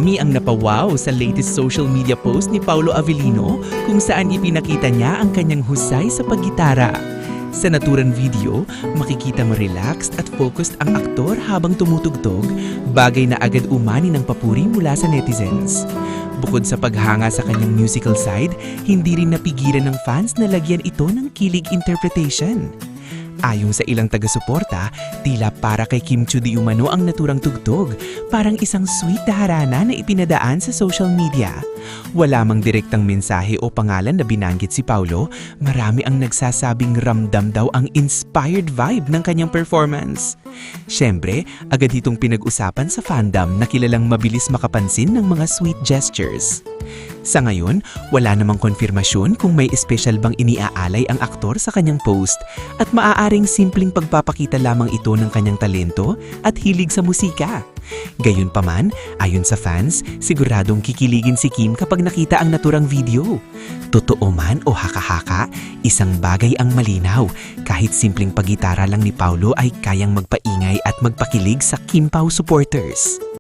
Marami ang napawaw sa latest social media post ni Paulo Avellino kung saan ipinakita niya ang kanyang husay sa paggitara. Sa naturang video, makikitang relaxed at focused ang aktor habang tumutugtog, bagay na agad umani ng papuri mula sa netizens. Bukod sa paghanga sa kanyang musical side, hindi rin napigilan ng fans na lagyan ito ng kilig interpretation. Ayon sa ilang taga-suporta, tila para kay Kim Chiu di umano ang naturang tugtog, parang isang sweet na harana na ipinadaan sa social media. Wala mang direktang mensahe o pangalan na binanggit si Paulo, marami ang nagsasabing ramdam daw ang inspired vibe ng kanyang performance. Siyempre, agad itong pinag-usapan sa fandom na kilalang mabilis makapansin ng mga sweet gestures. Sa ngayon, wala namang konfirmasyon kung may espesyal bang iniaalay ang aktor sa kanyang post at maaaring simpleng pagpapakita lamang ito ng kanyang talento at hilig sa musika. Gayunpaman, ayon sa fans, siguradong kikiligin si Kim kapag nakita ang naturang video. Totoo man o haka-haka, isang bagay ang malinaw. Kahit simpleng paggitara lang ni Paulo ay kayang magpaingay at magpakilig sa Kim Pao supporters.